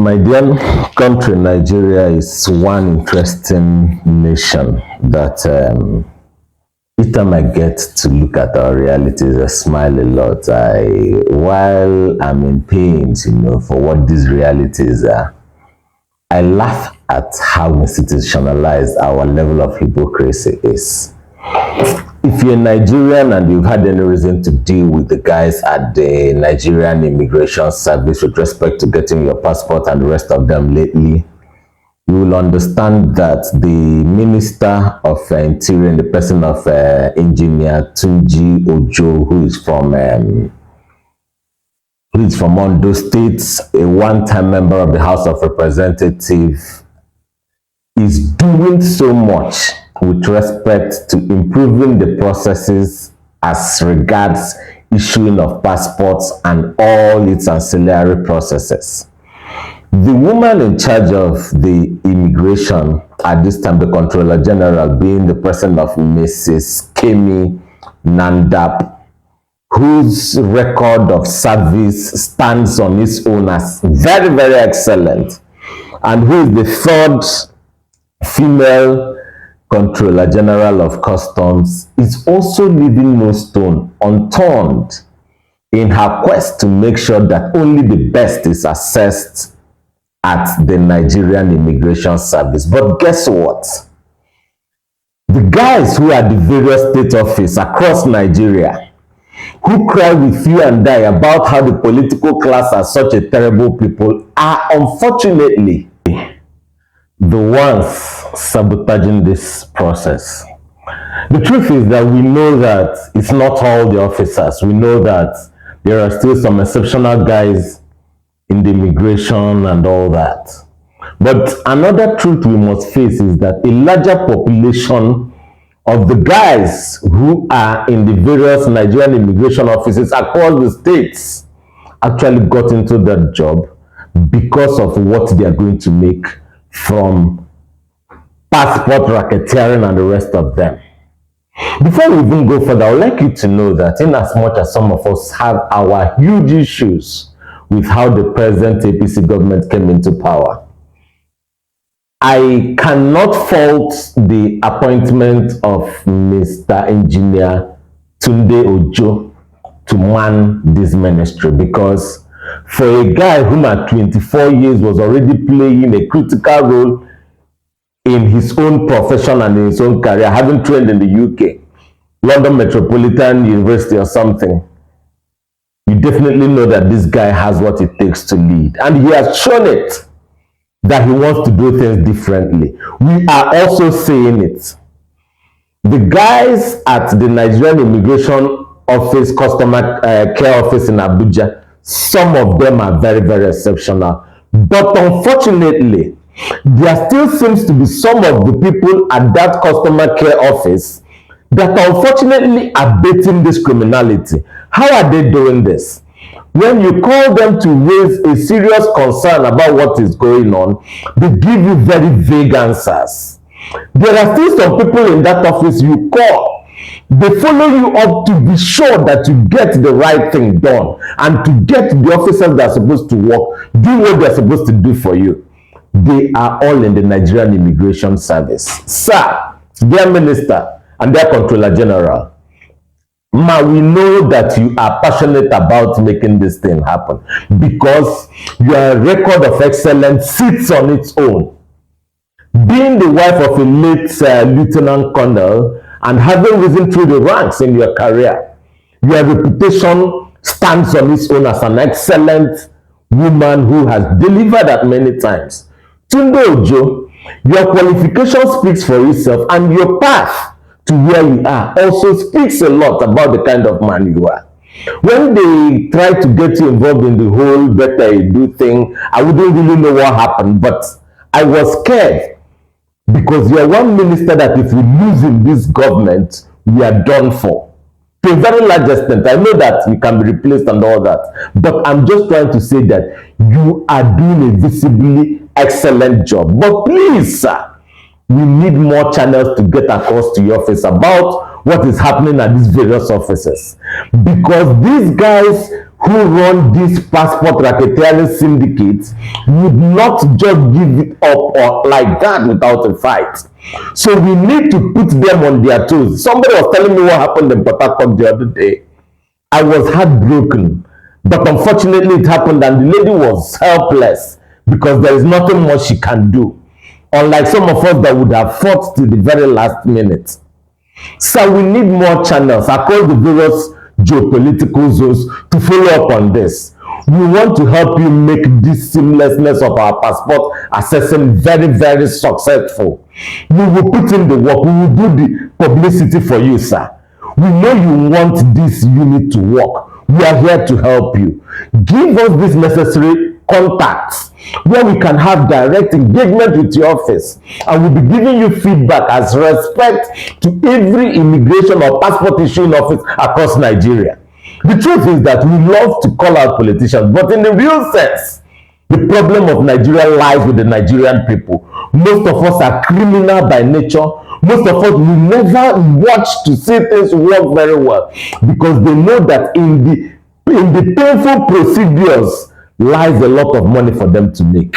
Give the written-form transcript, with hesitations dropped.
My dear country, Nigeria is one interesting nation that each time I get to look at our realities, I smile a lot. While I'm in pain, for what these realities are, I laugh at how institutionalized our level of hypocrisy is. If you're Nigerian and you've had any reason to deal with the guys at the Nigerian Immigration Service with respect to getting your passport and the rest of them lately, you will understand that the Minister of Interior in the person of Engineer Tunji Ojo, who is from Ondo State, a one-time member of the House of Representatives, is doing so much with respect to improving the processes as regards issuing of passports and all its ancillary processes. The woman in charge of the immigration at this time, the Comptroller General, being the person of Mrs. Kemi Nandap, whose record of service stands on its own as very, very excellent, and who is the third female Comptroller General of Customs, is also leaving no stone unturned in her quest to make sure that only the best is assessed at the Nigerian Immigration Service. But guess what? The guys who are the various state offices across Nigeria, who cry with you and I about how the political class are such a terrible people, are unfortunately the ones sabotaging this process. The truth is that we know that it's not all the officers. We know that there are still some exceptional guys in the immigration and all that. But another truth we must face is that a larger population of the guys who are in the various Nigerian immigration offices across the states actually got into that job because of what they are going to make from passport racketeering and the rest of them. Before we even go further, I would like you to know that in as much as some of us have our huge issues with how the present APC government came into power, I cannot fault the appointment of Mr. Engineer Tunji Ojo to man this ministry, because for a guy whom at 24 years was already playing a critical role in his own profession and in his own career, having trained in the UK, London Metropolitan University or something, you definitely know that this guy has what it takes to lead. And he has shown it that he wants to do things differently. We are also saying it. The guys at the Nigerian Immigration Office, Customer Care Office in Abuja, some of them are very, very exceptional. But unfortunately, there still seems to be some of the people at that Customer Care Office that unfortunately are baiting this criminality. How are they doing this? When you call them to raise a serious concern about what is going on, they give you very vague answers. There are still some people in that office you call. They follow you up to be sure that you get the right thing done and to get the officers that are supposed to work, do what they're supposed to do for you. They are all in the Nigerian Immigration Service. Sir, dear Minister and their Comptroller General, we know that you are passionate about making this thing happen because your record of excellence sits on its own. Being the wife of a late Lieutenant Colonel and having risen through the ranks in your career, your reputation stands on its own as an excellent woman who has delivered at many times. Tunji Ojo, your qualification speaks for itself, and your path to where you are also speaks a lot about the kind of man you are. When they try to get you involved in the whole better you do thing, I wouldn't really know what happened, but I was scared because you are one minister that if we lose in this government, we are done for. To a very large extent, I know that you can be replaced and all that, but I'm just trying to say that you are doing a visibly excellent job. But please, sir, we need more channels to get across to your office about what is happening at these various offices. Because these guys who run these passport racketeering syndicates would not just give it up or like that without a fight. So we need to put them on their toes. Somebody was telling me what happened in Port Harcourt the other day. I was heartbroken, but unfortunately it happened and the lady was helpless because there is nothing more she can do, unlike some of us that would have fought till the very last minute. So we need more channels across the various geopolitical zones to follow up on this. We want to help you make this seamlessness of our passport assessing very, very successful. We will put in the work. We will do the publicity for you, sir. We know you want this unit to work. We are here to help you. Give us these necessary contacts where we can have direct engagement with your office, and we'll be giving you feedback as respect to every immigration or passport issuing office across Nigeria. The truth is that we love to call out politicians, but in the real sense, the problem of Nigeria lies with the Nigerian people. Most of us are criminal by nature. Most of us will never watch to see things work very well because they know that in the painful procedures lies a lot of money for them to make.